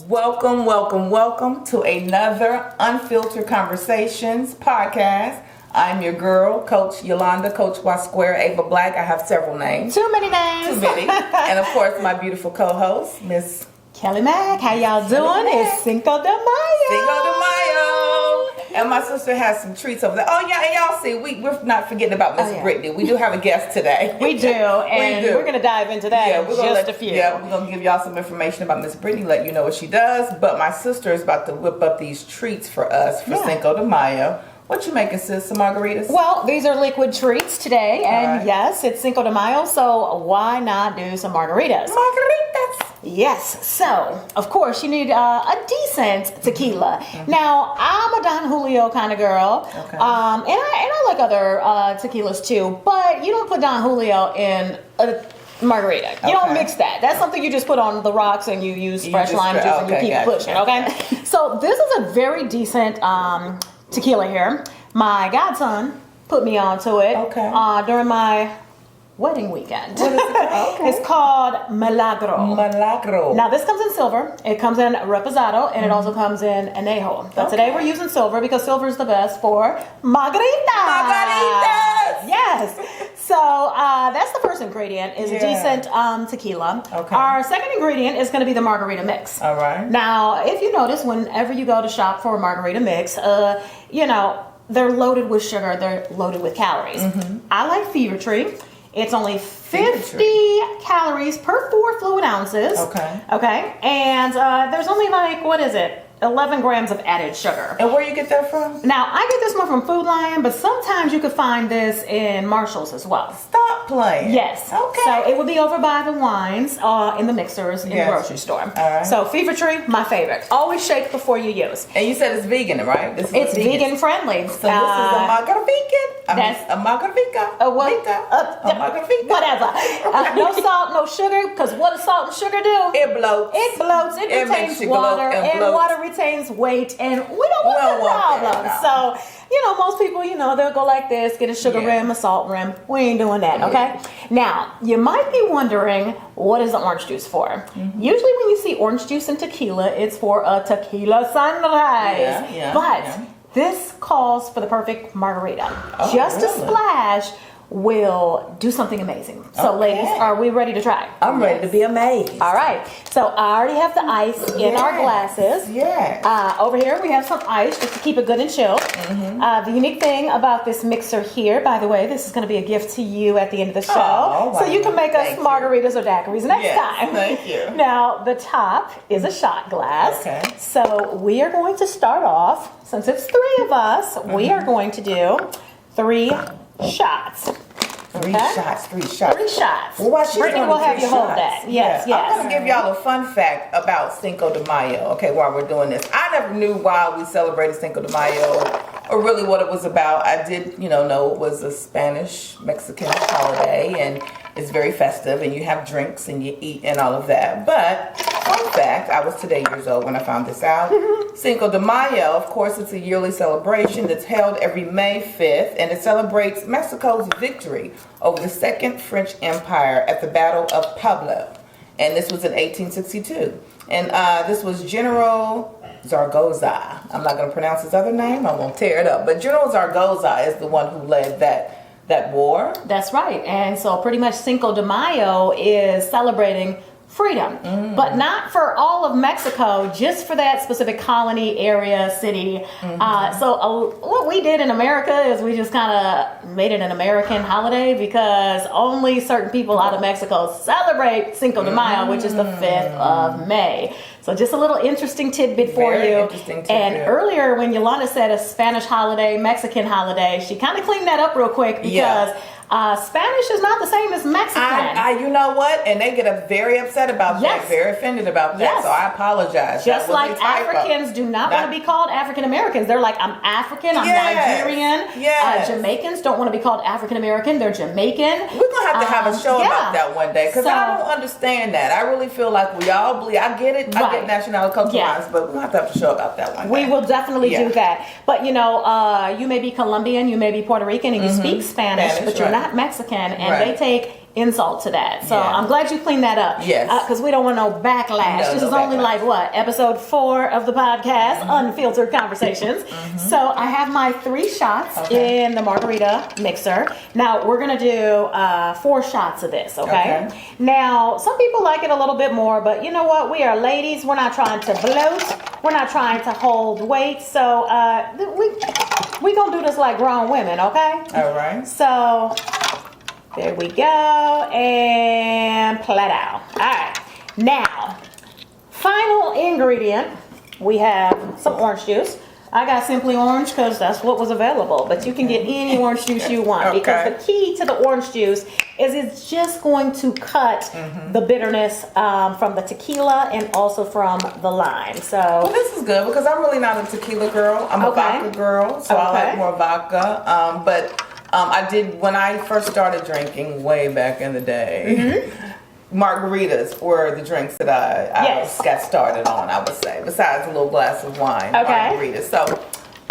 Welcome, welcome, welcome to another Unfiltered Conversations podcast. I'm your girl, Coach Yolanda, Coach Y Square, Ava Black. I have several names. Too many names. Too many. And of course, my beautiful co-host, Miss Kelly Mack. How y'all doing? It's Cinco de Mayo. Cinco de Mayo. And my sister has some treats over there. Oh, yeah, and y'all see, we're not forgetting about Miss Britnie. We do have a guest today. We do, and we're going to dive into that in just a few. Yeah, we're going to give y'all some information about Miss Britnie, let you know what she does. But my sister is about to whip up these treats for us for Cinco de Mayo. What you making, sis? Some margaritas? Well, these are liquid treats today, and yes, it's Cinco de Mayo, so why not do some margaritas? Margaritas! Yes, so, of course, you need a decent tequila. Mm-hmm. Now, I'm a Don Julio kind of girl, and I like other tequilas too, but you don't put Don Julio in a margarita. You don't mix that. That's something you just put on the rocks and you use fresh lime juice and you keep pushing, okay? So, this is a very decent tequila here. My godson put me onto it during my wedding weekend. What is it? It's called Milagro. Milagro. Now this comes in silver. It comes in reposado, and it also comes in anejo. But today we're using silver because silver is the best for margaritas. Margaritas. Yes. So that's the first ingredient is a decent tequila. Okay. Our second ingredient is going to be the margarita mix. All right. Now, if you notice, whenever you go to shop for a margarita mix, you know, they're loaded with sugar. They're loaded with calories. Mm-hmm. I like Fever Tree. It's only 50 calories per 4 fluid ounces. Okay. And there's only 11 grams of added sugar. And where you get that from? Now, I get this one from Food Lion, but sometimes you could find this in Marshall's as well. Stop playing. Yes. Okay. So it would be over by the wines in the mixers in the grocery store. All right. So Fever Tree, my favorite. Always shake before you use. And you said it's vegan, right? It's vegan friendly. So this is a margarita. That's a margarita. A margarita. Whatever. No salt, no sugar, because what does salt and sugar do? It bloats. It bloats. It retains water, and water retains weight, and we don't want that problem. No. So, you know, most people, you know, they'll go like this, get a sugar rim, a salt rim. We ain't doing that, okay? Now, you might be wondering, what is the orange juice for? Mm-hmm. Usually when you see orange juice and tequila, it's for a tequila sunrise. But this calls for the perfect margarita. Just a splash will do something amazing. So ladies, are we ready to try? I'm ready to be amazed. All right. So I already have the ice in our glasses. Over here we have some ice just to keep it good and chilled. Mm-hmm. The unique thing about this mixer here, by the way, this is going to be a gift to you at the end of the show. So you can make us margaritas or daiquiris next time. Thank you. Now the top is a shot glass. Okay. So we are going to start off, since it's 3 of us, we are going to do 3 shots. Three shots. Well, Britnie will have you hold that. Yes. I'm going to give y'all a fun fact about Cinco de Mayo, while we're doing this. I never knew why we celebrated Cinco de Mayo or really what it was about. I did, know it was a Spanish-Mexican holiday, and it's very festive, and you have drinks, and you eat, and all of that. But, fun fact, I was today years old when I found this out. Cinco de Mayo, of course, it's a yearly celebration that's held every May 5th, and it celebrates Mexico's victory over the Second French Empire at the Battle of Puebla. And this was in 1862. And this was General Zaragoza. I'm not going to pronounce his other name. I won't tear it up. But General Zaragoza is the one who led that war. That's right. And so pretty much Cinco de Mayo is celebrating freedom, but not for all of Mexico, just for that specific colony area, city. So what we did in America is we just kind of made it an American holiday because only certain people out of Mexico celebrate Cinco de Mayo, which is the 5th of May. So just a little interesting tidbit for you. And earlier when Yolanda said a Spanish holiday, Mexican holiday, she kind of cleaned that up real quick because Spanish is not the same as Mexican. You know what? And they get very upset about that, very offended about that. So I apologize. Just like Africans do not want to be called African Americans. They're like, I'm African, I'm Nigerian. Jamaicans don't want to be called African American. They're Jamaican. We're going to have a show about that one day because I don't understand that. I really feel like we all believe. I get it. I get nationality culture lines, but we're going to have a show about that one day. We will definitely do that. But, you may be Colombian, you may be Puerto Rican, and you speak Spanish, but you're not Mexican, and they take insult to that. So Yeah. I'm glad you cleaned that up. Yes. Because we don't want no backlash. No, This no is only backlash. like what? Episode 4 of the podcast, Unfiltered Conversations. So I have my 3 shots in the margarita mixer. Now we're going to do 4 shots of this, okay? Now, some people like it a little bit more, but you know what? We are ladies. We're not trying to bloat. We're not trying to hold weight. So we going to do this like grown women, okay? All right. So there we go, and plateau. All right, now final ingredient, we have some orange juice. I got Simply Orange because that's what was available, but you can get any orange juice you want because the key to the orange juice is it's just going to cut the bitterness from the tequila and also from the lime. So Well, this is good because I'm really not a tequila girl. I'm a vodka girl, so I like more vodka. But I did, when I first started drinking way back in the day, margaritas were the drinks that I got started on, I would say, besides a little glass of wine. Margaritas. So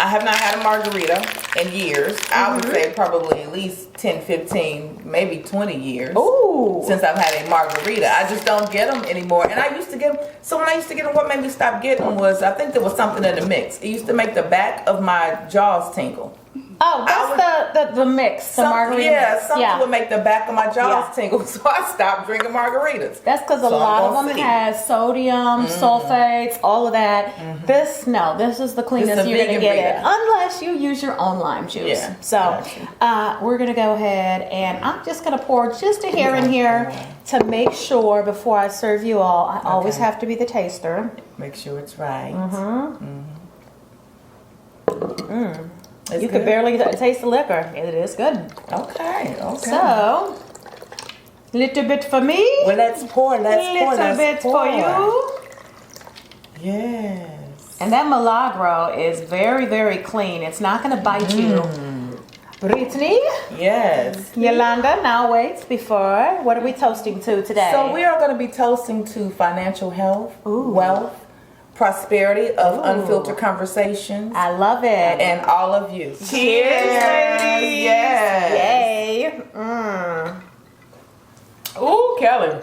I have not had a margarita in years. I would say probably at least 10, 15, maybe 20 years since I've had a margarita. I just don't get them anymore. And I used to get them, so when I used to get them, what made me stop getting them was, I think there was something in the mix. It used to make the back of my jaws tingle. Oh, that's the mix, the margarita mix. Something would make the back of my jaws tingle, so I stopped drinking margaritas. That's because a lot of them has sodium, sulfates, all of that. This is the cleanest you're going to get it, unless you use your own lime juice. Yeah, so we're going to go ahead, and I'm just going to pour just a hair in here to make sure before I serve you all. I always have to be the taster. Make sure it's right. You could barely taste the liquor. It is good. Okay. So, little bit for me. Well, let's pour. Little bit for you. Yes. And that Milagro is very, very clean. It's not going to bite you. Britnie? Yes. Yolanda, now wait, before. What are we toasting to today? So we are going to be toasting to financial health, wealth, prosperity of unfiltered conversations. I love it. And all of you. Cheers, ladies. Yes. Yay. Ooh, Kelly.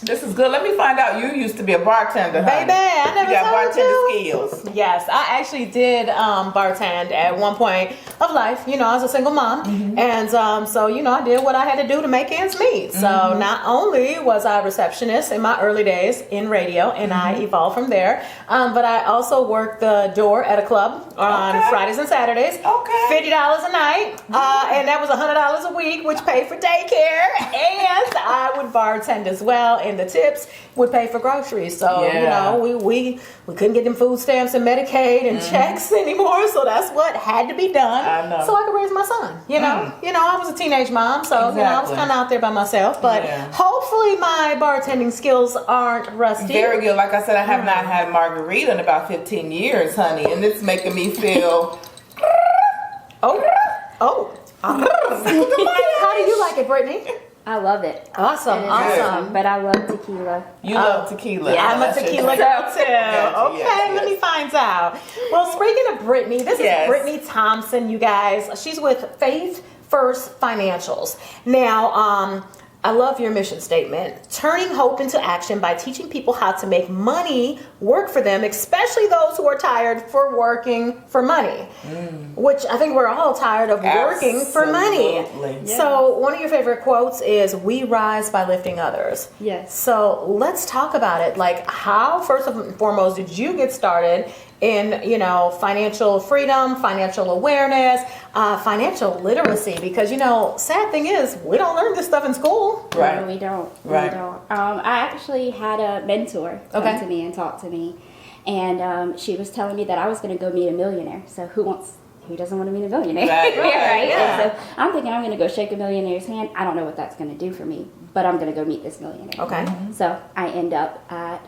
This is good. Let me find out. You used to be a bartender, honey. Baby, I never You got told bartender you. skills. Yes, I actually did bartend at one point of life. You know, I was a single mom. And so, you know, I did what I had to do to make ends meet. So not only was I a receptionist in my early days in radio, and I evolved from there, but I also worked the door at a club on Fridays and Saturdays. $50 a night. And that was $100 a week, which paid for daycare. And I would bartend as well. And the tips would pay for groceries. So, you know, we couldn't get them food stamps and Medicaid and checks anymore. So that's what had to be done. I know. So I could raise my son. You know, I was a teenage mom, so you know, I was kind of out there by myself. But hopefully my bartending skills aren't rusty. Very good. Like I said, I have not had margarita in about 15 years, honey. And it's making me feel... How do you like it, Britnie? I love it. Awesome. But I love tequila. You love tequila. Yeah, I'm a tequila girl too. Okay, let me find out. Well, speaking of Britnie, this is Britnie Thompson, you guys. She's with Faith First Financials. Now, I love your mission statement. Turning hope into action by teaching people how to make money work for them, especially those who are tired for working for money. Which I think we're all tired of working for money. Yeah. So one of your favorite quotes is, "We rise by lifting others." Yes. So let's talk about it. Like, how, first and foremost, did you get started in, you know, financial freedom, financial awareness, financial literacy? Because, you know, sad thing is, we don't learn this stuff in school. No, we don't. Right. We don't. I actually had a mentor come to me and talk to me. And she was telling me that I was going to go meet a millionaire. So who doesn't want to meet a millionaire? Right. And so I'm thinking I'm going to go shake a millionaire's hand. I don't know what that's going to do for me, but I'm going to go meet this millionaire. Okay. So I end up at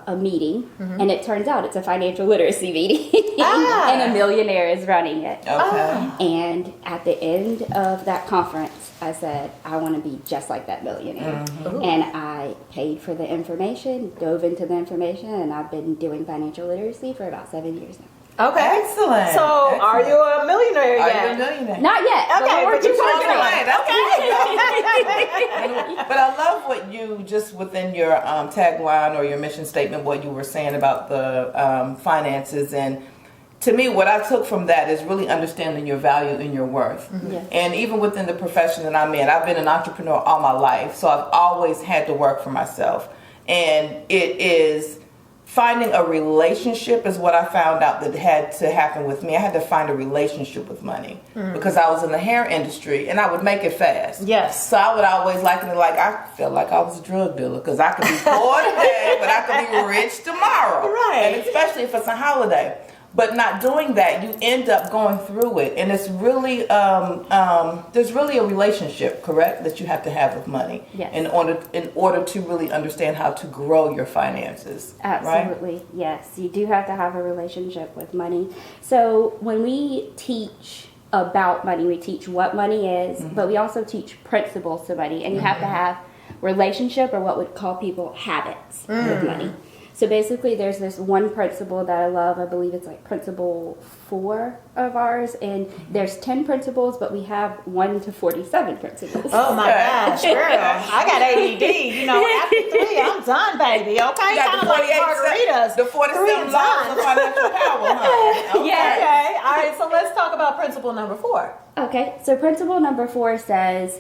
a meeting, and it turns out it's a financial literacy meeting, and a millionaire is running it. And at the end of that conference, I said, I want to be just like that millionaire. And I paid for the information, dove into the information, and I've been doing financial literacy for about 7 years now. Okay. Excellent. So, are you a millionaire Are yet? you a millionaire? Not yet. Okay, but you're working on it. But I love what you just within your tagline or your mission statement, what you were saying about the finances. And to me, what I took from that is really understanding your value and your worth. Yes. And even within the profession that I'm in, I've been an entrepreneur all my life. So I've always had to work for myself. And it is finding a relationship is what I found out that had to happen with me. I had to find a relationship with money because I was in the hair industry and I would make it fast. Yes. So I would always liken it like I felt like I was a drug dealer because I could be poor today, but I could be rich tomorrow. Right. And especially if it's a holiday. But not doing that, you end up going through it, and it's really there's really a relationship, correct, that you have to have with money, Yes. in order to really understand how to grow your finances. Absolutely, right? yes. You do have to have a relationship with money. So when we teach about money, we teach what money is, but we also teach principles to money, and you have to have relationship or what we'd call people habits with money. So basically, there's this one principle that I love. I believe it's like principle 4 of ours. And there's 10 principles, but we have 1 to 47 principles. Oh my gosh, girl. I got ADD. You know, after 3, I'm done, baby. Okay? You got Kind the of like 48 margaritas. the 3 47 and laws done. of financial power, huh? Okay. Yes. Okay. All right. So let's talk about principle number 4. Okay, so principle number 4 says,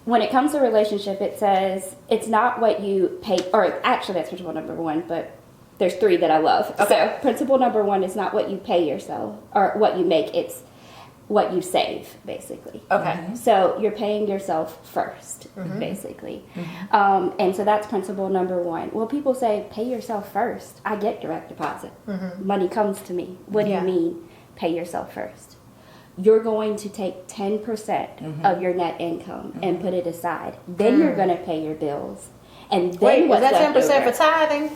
when it comes to relationship, it says it's not what you pay, or actually that's principle number 1, but there's 3 that I love. Okay. So principle number 1 is not what you pay yourself or what you make, it's what you save, basically. Okay. So you're paying yourself first, basically. And so that's principle number 1. Well, people say, pay yourself first. I get direct deposit. Money comes to me. What do you mean, pay yourself first? You're going to take 10% of your net income and put it aside. Then you're going to pay your bills. And then Wait, was what's that 10% left over? for tithing?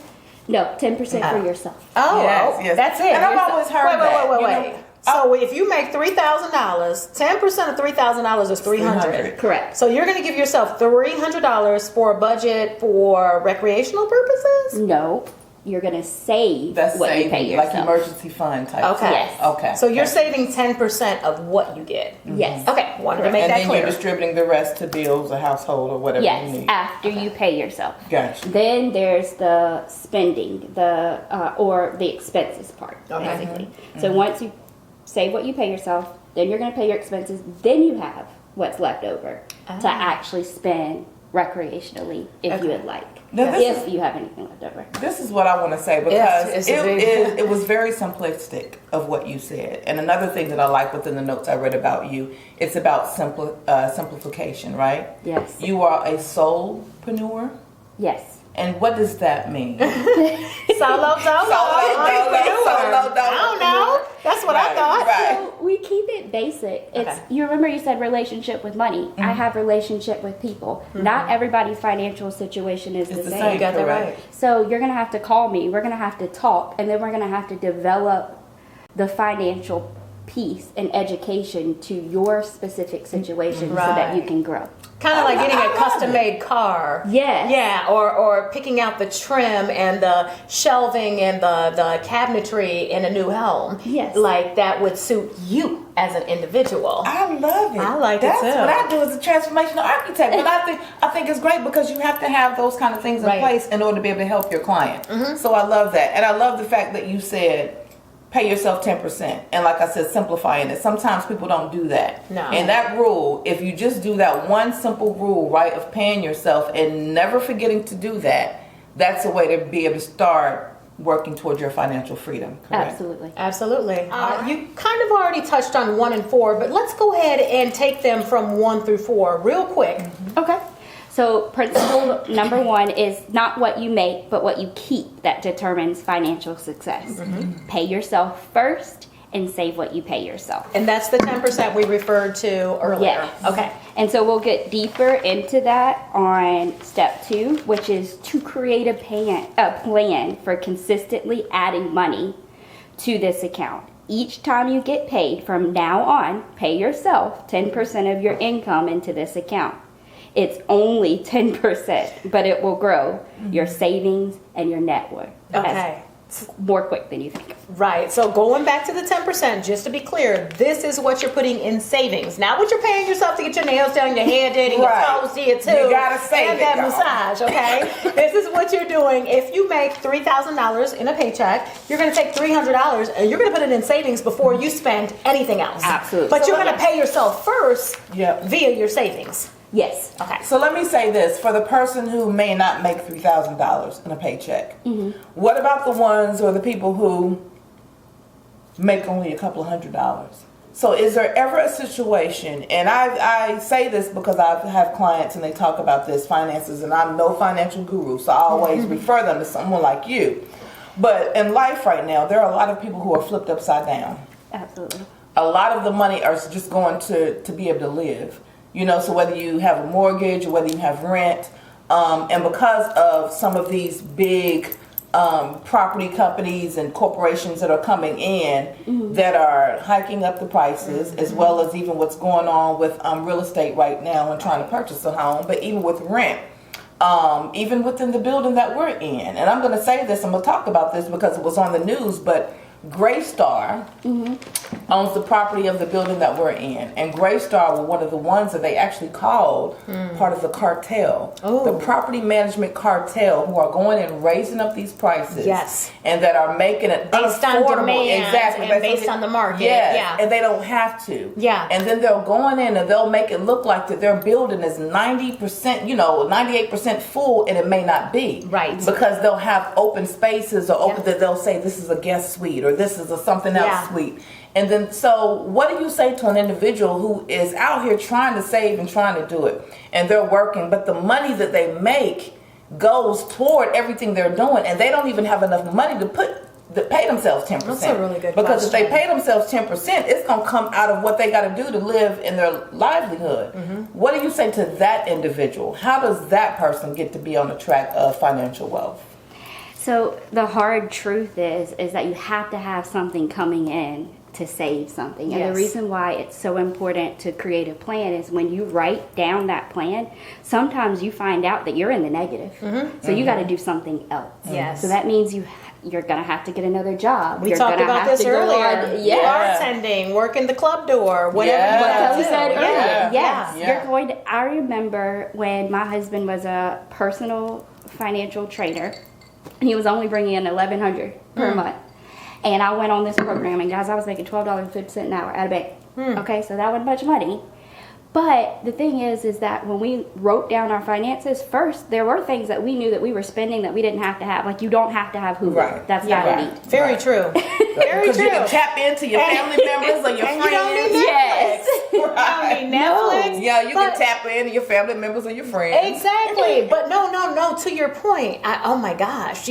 No, 10% for yourself. Oh, Yes, yes. that's it. And I've always heard that. Wait. So if you make $3,000, 10% of $3,000 is $300. Correct. So you're going to give yourself $300 for a budget for recreational purposes? No, you're going to save That's what you pay saving, yourself. like emergency fund type. Okay. Yes. Okay. So you're Okay. saving 10% of what you get. Yes. Okay, wanted to make And that then clear. you're distributing the rest to bills, a household, or whatever you Yes, need. after you pay yourself. Gotcha. Then there's the spending, or the expenses part, Okay. basically. So once you save what you pay yourself, then you're going to pay your expenses. Then you have what's left over to actually spend recreationally if you would like. Now, this If you have anything left over. This is what I want to say because it's a big- it was very simplistic of what you said. And another thing that I like within the notes I read about you, it's about simplification, right? Yes. You are a solopreneur. Yes. And what does that mean? Solo Solo dolo. I don't know. That's what I thought. Right. So we keep it basic. It's Okay. You remember you said relationship with money. I have relationship with people. Not everybody's financial situation is the the same. same. You got that Correct. right. So you're gonna have to call me. We're gonna have to talk, and then we're gonna have to develop the financial piece and education to your specific situation so that you Right. can grow. Kind of like getting a custom-made car. Yes. Yeah, or picking out the trim and the shelving and the cabinetry in a new home. Yes. Like that would suit you as an individual. I love it. I like it That's too. what I do as a transformational architect. But I think it's great because you have to have those kind of things in Right. place in order to be able to help your client. So I love that. And I love the fact that you said pay yourself 10%. And like I said, simplifying it. Sometimes people don't do that. No. And that rule, if you just do that one simple rule, right, of paying yourself and never forgetting to do that, that's a way to be able to start working towards your financial freedom. Correct? Absolutely. Absolutely. You kind of already touched on 1 and 4, but let's go ahead and take them from 1 through 4 real quick. Okay. So principle number 1 is not what you make, but what you keep that determines financial success. Pay yourself first and save what you pay yourself. And that's the 10% we referred to earlier. Yes. Okay. And so we'll get deeper into that on step 2, which is to create a plan for consistently adding money to this account. Each time you get paid from now on, pay yourself 10% of your income into this account. It's only 10%, but it will grow your savings and your net worth. Okay. more quick than you think. Right. So going back to the 10%, just to be clear, this is what you're putting in savings. Not what you're paying yourself to get your nails done, your hair did, and your toes did too. You gotta save and it, that y'all. massage, okay? This is what you're doing. If you make $3,000 in a paycheck, you're going to take $300 and you're going to put it in savings before you spend anything else. Absolutely. But you're going to pay yourself first Yep. via your savings. Yes. Okay. So let me say this, for the person who may not make $3,000 in a paycheck, what about the ones or the people who make only a couple of $100s? So is there ever a situation, and I say this because I have clients and they talk about this, finances, and I'm no financial guru, so I always refer them to someone like you. But in life right now, there are a lot of people who are flipped upside down. Absolutely. A lot of the money are just going to be able to live. You know, so whether you have a mortgage or whether you have rent, and because of some of these big property companies and corporations that are coming in that are hiking up the prices, as well as even what's going on with real estate right now and trying to purchase a home, but even with rent, even within the building that we're in. And I'm going to say this, I'm going to talk about this because it was on the news, but Graystar owns the property of the building that we're in, and Graystar were one of the ones that they actually called part of the cartel, the property management cartel, who are going and raising up these prices, and that are making it based on unaffordable, demand, exactly, and based on the market, and they don't have to, and then they'll go in and they'll make it look like that their building is 90%, 98% full, and it may not be, because they'll have open spaces or open that they'll say this is a guest suite or this is a something else suite. And then, so what do you say to an individual who is out here trying to save and trying to do it, and they're working, but the money that they make goes toward everything they're doing, and they don't even have enough money to pay themselves 10%? That's a really good because question. if they pay themselves 10%, it's going to come out of what they got to do to live in their livelihood. What do you say to that individual? How does that person get to be on the track of financial wealth? So the hard truth is that you have to have something coming in to save something. And the reason why it's so important to create a plan is when you write down that plan, sometimes you find out that you're in the negative. So you got to do something else. So that means you're going to have to get another job. We talked about this earlier. Bartending, working the club door, whatever you what do. said earlier. You're going to, I remember when my husband was a personal financial trainer, and he was only bringing in $1,100 per month. And I went on this program, and guys, I was making $12.50 an hour at a bank. Okay, so that wasn't much money. But the thing is that when we wrote down our finances, first, there were things that we knew that we were spending that we didn't have to have. Like, you don't have to have Hulu. That's not a need. Very true. Very Because true. you can tap into your family members or your friends. You don't need Netflix. You don't need Netflix. Yeah, you can tap into your family members or your friends. Exactly. But no. To your point, oh my gosh,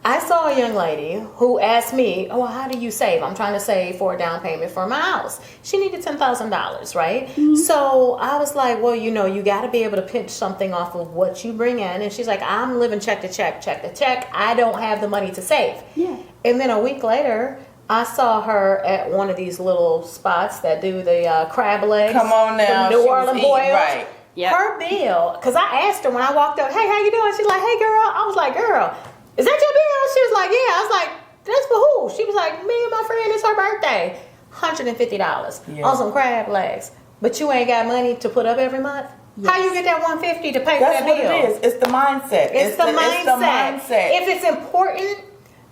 I saw a young lady who asked me, oh, how do you save? I'm trying to save for a down payment for my house. She needed $10,000, right? So I was like, well, you got to be able to pinch something off of what you bring in. And she's like, I'm living check to check. I don't have the money to save. And then a week later, I saw her at one of these little spots that do the crab legs. Come on now. The New Orleans boils. Right. Her bill, because I asked her when I walked up, hey, how you doing? She's like, hey, girl. I was like, girl, is that your bill? She was like, yeah. I was like, that's for who? She was like, me and my friend, it's her birthday. $150 on some crab legs. But you ain't got money to put up every month? How you get that $150 to pay for that bill? That's what it is. It's the mindset. It's the mindset. If it's important,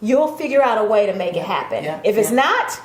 you'll figure out a way to make it happen. If it's not,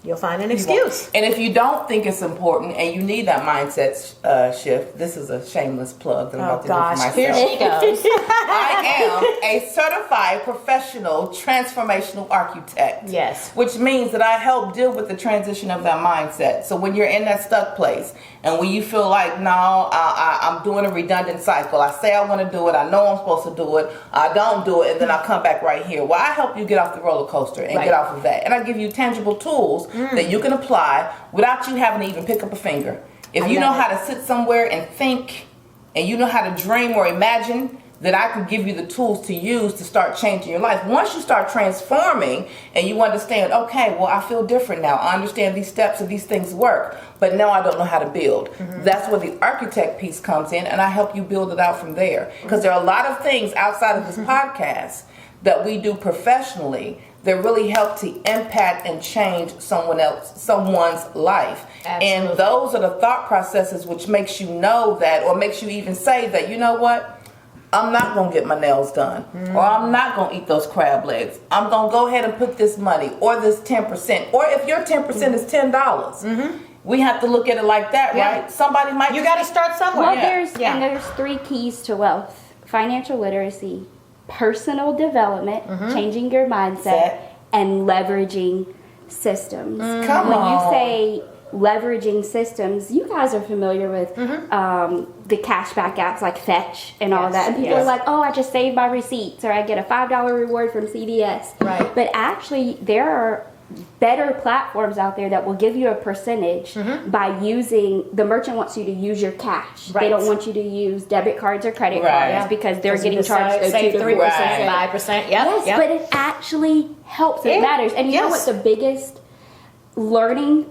you'll find an excuse. And if you don't think it's important and you need that mindset shift, this is a shameless plug that I'm about to do for myself. Here she goes. I am a certified professional transformational architect. Yes. Which means that I help deal with the transition of that mindset. So when you're in that stuck place and when you feel like, no, I'm doing a redundant cycle. I say I want to do it. I know I'm supposed to do it. I don't do it. And then I come back right here. Well, I help you get off the roller coaster and get off of that. And I give you tangible tools that you can apply without you having to even pick up a finger. If you know how to sit somewhere and think, and you know how to dream or imagine, then I can give you the tools to use to start changing your life. Once you start transforming and you understand, okay, well, I feel different now. I understand these steps and these things work, but now I don't know how to build. That's where the architect piece comes in, and I help you build it out from there. Because there are a lot of things outside of this podcast that we do professionally that really help to impact and change someone's life. Absolutely. And those are the thought processes which makes you know that, or makes you even say that, you know what? I'm not going to get my nails done, or I'm not going to eat those crab legs. I'm going to go ahead and put this money or this 10%, or if your 10% is $10, we have to look at it like that, right? Somebody might. You got to start somewhere. Well, there's 3 keys to wealth: financial literacy, personal development, changing your mindset, and leveraging systems. Come when on. you say leveraging systems, you guys are familiar with the cashback apps like Fetch and all that. And people are like, oh, I just saved my receipts, or I get a $5 reward from CVS. Right. But actually, there are better platforms out there that will give you a percentage by using, the merchant wants you to use your cash. Right. They don't want you to use debit cards or credit Right. cards because they're getting charged those 2 save to 3%, 4%. 5%. Yep. Yes, yep. but it actually helps. It matters. And you know what the biggest learning,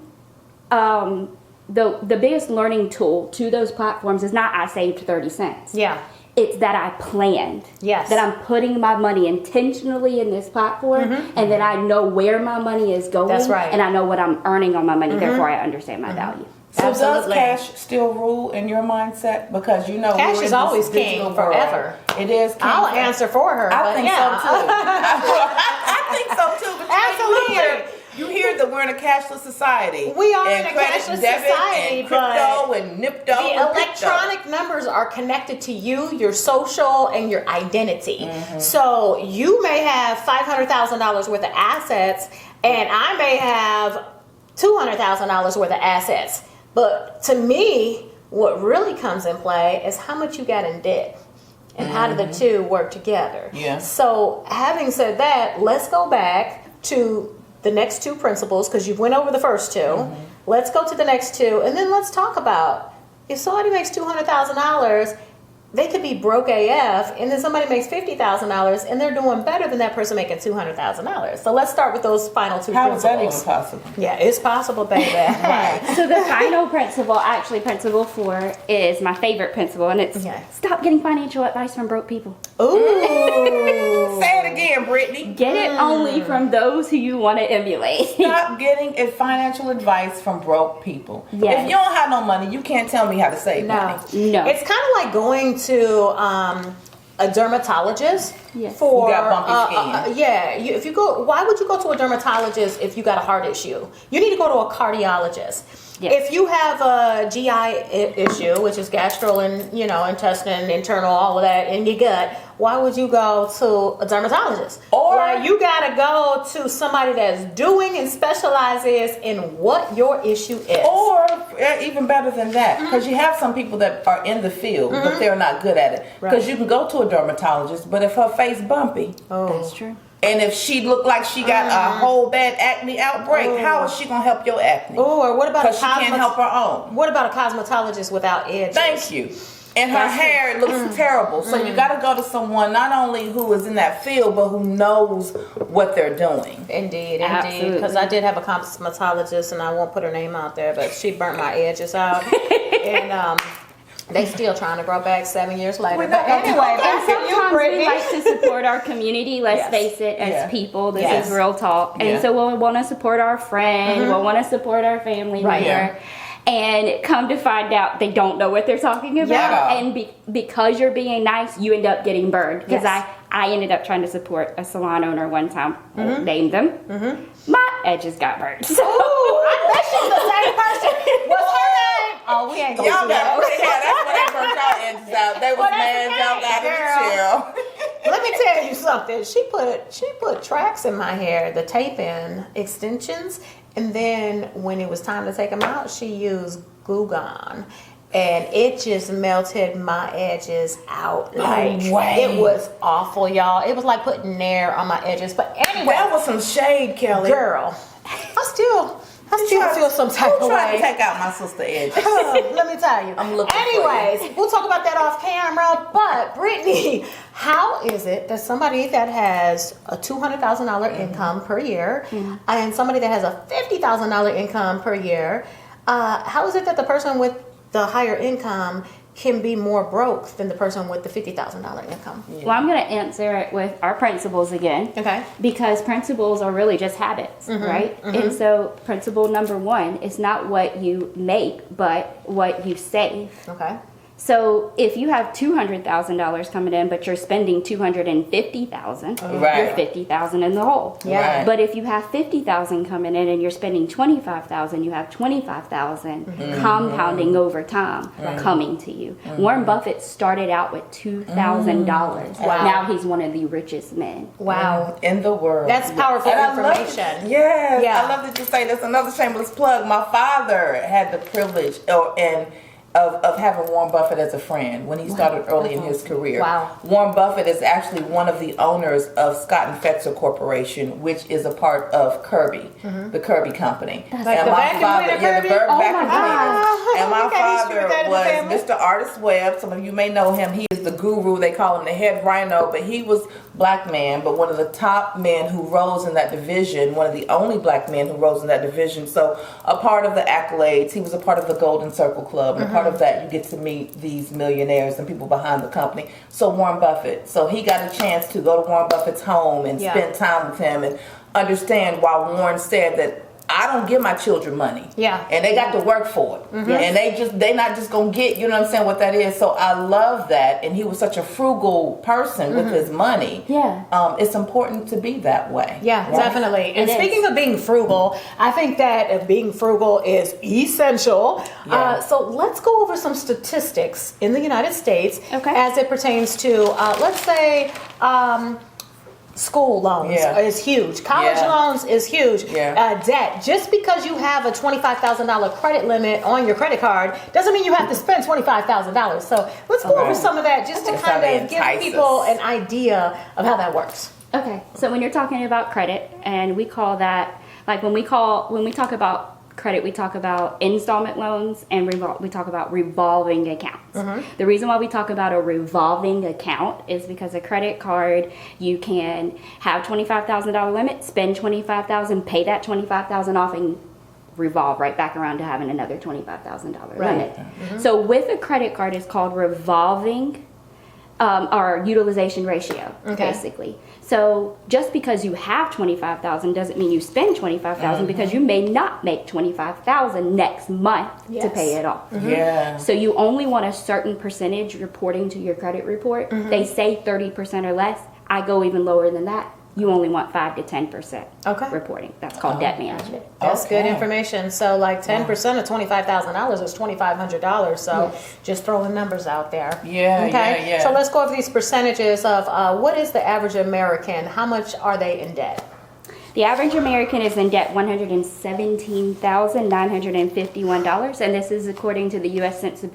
the biggest learning tool to those platforms is not I saved 30 cents. Yeah. It's that I planned. Yes. That I'm putting my money intentionally in this platform, and that I know where my money is going. That's right. And I know what I'm earning on my money. Therefore, I understand my value. So Absolutely. does cash still rule in your mindset? Because you know Cash we're in is this always digital king world. forever. It is king. I'll answer for her. I but think yeah. so too. I think so too. But Absolutely. You hear that we're in a cashless society. We are and in a credit, cashless debit, society, and crypto but and NIPTO. The and electronic numbers are connected to you, your social, and your identity. So you may have $500,000 worth of assets, and I may have $200,000 worth of assets. But to me, what really comes in play is how much you got in debt. And how do the two work together? Yeah. So having said that, let's go back to the next 2 principles, because you've went over the first 2. Let's go to the next 2, and then let's talk about if somebody makes $200,000, they could be broke AF, and then somebody makes $50,000, and they're doing better than that person making $200,000. So let's start with those final 2 How is principles. that even possible? Yeah, it's possible, baby. Right. So the final principle, actually principle 4, is my favorite principle, and it's stop getting financial advice from broke people. Ooh. Say it again, Brittany. Get it only from those who you want to emulate. Stop getting financial advice from broke people. Yes. If you don't have no money, you can't tell me how to save money. No. It's kind of like going to a dermatologist for You got bumpy skin. if you go, why would you go to a dermatologist if you got a heart issue? You need to go to a cardiologist. If you have a GI issue, which is gastro and intestine, internal, all of that in your gut, why would you go to a dermatologist? Or you gotta go to somebody that's doing and specializes in what your issue is. Or even better than that, because you have some people that are in the field, but they're not good at it. Because you can go to a dermatologist, but if her face bumpy, That's true. and if she looked like she got a whole bad acne outbreak, how is she gonna help your acne? Or what about Because she can't help her own. What about a cosmetologist without edges? Thank you. And her hair looks terrible. So you got to go to someone not only who is in that field, but who knows what they're doing. Indeed. Absolutely. Because I did have a cosmetologist, and I won't put her name out there, but she burnt my edges out. And they still trying to grow back 7 years later. Well, But anyway, back to you, Sometimes we Brittany. like to support our community. Let's face it, as people, this is real talk. And so we'll want to support our friend. We'll want to support our family member. And come to find out they don't know what they're talking about. And because you're being nice, you end up getting burned. Because I ended up trying to support a salon owner one time. Won't name them. My edges got burned. So. I bet she's the same person. What's her name? Oh, we ain't gonna Y'all do got that. pretty hair. That's why they burnt y'all edges out. They was Well, mad. that's Y'all got okay, to chill. Let me tell you something. She put tracks in my hair, the tape-in extensions, and then when it was time to take them out, she used Glue Gun, and it just melted my edges out. Like it was awful, y'all. It was like putting nair on my edges. But anyway, That was some shade, Kelly. girl, I still feel some type of I'm trying way. to take out my sister edges. Let me tell you. I'm looking for Anyways, we'll talk about that off camera. But Brittany, how is it that somebody that has a $200,000 income per year and somebody that has a $50,000 income per year, how is it that the person with the higher income can be more broke than the person with the $50,000 income? Well, I'm going to answer it with our principles again. Okay. Because principles are really just habits, right? And so principle number 1 is not what you make, but what you save. Okay. So if you have $200,000 coming in, but you're spending $250,000, you're $50,000 in the hole. Yeah. Right. But if you have $50,000 coming in and you're spending $25,000, you have $25,000 compounding over time coming to you. Warren Buffett started out with $2,000. Wow. Now he's one of the richest men. Wow. In the world. That's powerful And I love information. Yes. Yeah. I love that you say this. Another shameless plug. My father had the privilege of having Warren Buffett as a friend when he started early in his career. Wow. Warren Buffett is actually one of the owners of Scott and Fetzer Corporation, which is a part of Kirby, the Kirby Company. Like the vacuum cleaner Kirby? vacuum my cleaner. And my Okay, history with that father in the was family. Mr. Artist Webb. Some of you may know him. He is the guru. They call him the head rhino, but he was black man, but one of the top men who rose in that division, one of the only black men who rose in that division. So a part of the accolades, he was a part of the Golden Circle Club, and a part of that you get to meet these millionaires and people behind the company. So Warren Buffett, so he got a chance to go to Warren Buffett's home and spend time with him and understand why Warren said that I don't give my children money. Yeah. And they got to work for it. And they not just gonna get, you know what I'm saying, what that is. So I love that. And he was such a frugal person with his money. Yeah. It's important to be that way. Yeah, right? definitely. And It speaking of being frugal, I think that being frugal is essential. Yeah. So let's go over some statistics in the United States Okay. as it pertains to, let's say, school loans is huge. College loans is huge. Yeah. Debt. Just because you have a $25,000 credit limit on your credit card doesn't mean you have to spend $25,000. So let's go over some of that just to That's how kind they of give entice people us. an idea of how that works. Okay, so when you're talking about credit, and we call that, like when we talk about credit, we talk about installment loans and we talk about revolving accounts. The reason why we talk about a revolving account is because a credit card, you can have $25,000 limit, spend $25,000, pay that $25,000 off, and revolve right back around to having another $25,000 limit. So with a credit card, it's called revolving or utilization ratio, basically. So just because you have $25,000 doesn't mean you spend $25,000 because you may not make $25,000 next month to pay it off. Yeah. So you only want a certain percentage reporting to your credit report. They say 30% or less. I go even lower than that. You only want 5 to 10% reporting. That's called debt management. That's good information. So like 10% of $25,000 is $2,500. So just throwing numbers out there. Yeah. So let's go over these percentages of what is the average American? How much are they in debt? The average American is in debt $117,951, and this is according to the U.S. Census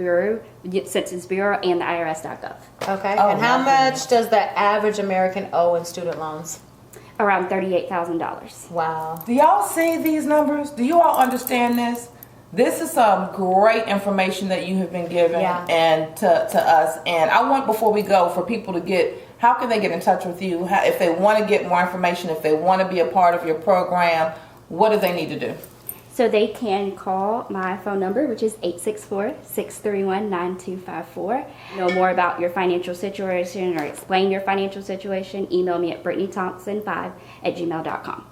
Bureau and the IRS.gov. Okay. And how much does the average American owe in student loans? Around $38,000. Wow. Do y'all see these numbers? Do you all understand this? This is some great information that you have been given and to us. And I want, before we go, for people to get, how can they get in touch with you? How, if they want to get more information, if they want to be a part of your program, what do they need to do? So they can call my phone number, which is 864-631-9254. Know more about your financial situation or explain your financial situation, email me at BritnieThompson5@gmail.com.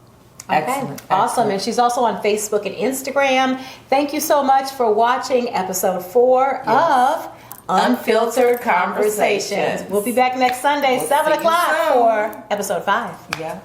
Excellent. Awesome. And she's also on Facebook and Instagram. Thank you so much for watching episode 4 of Unfiltered Conversations. We'll be back next Sunday, 7 o'clock for episode 5. Yeah.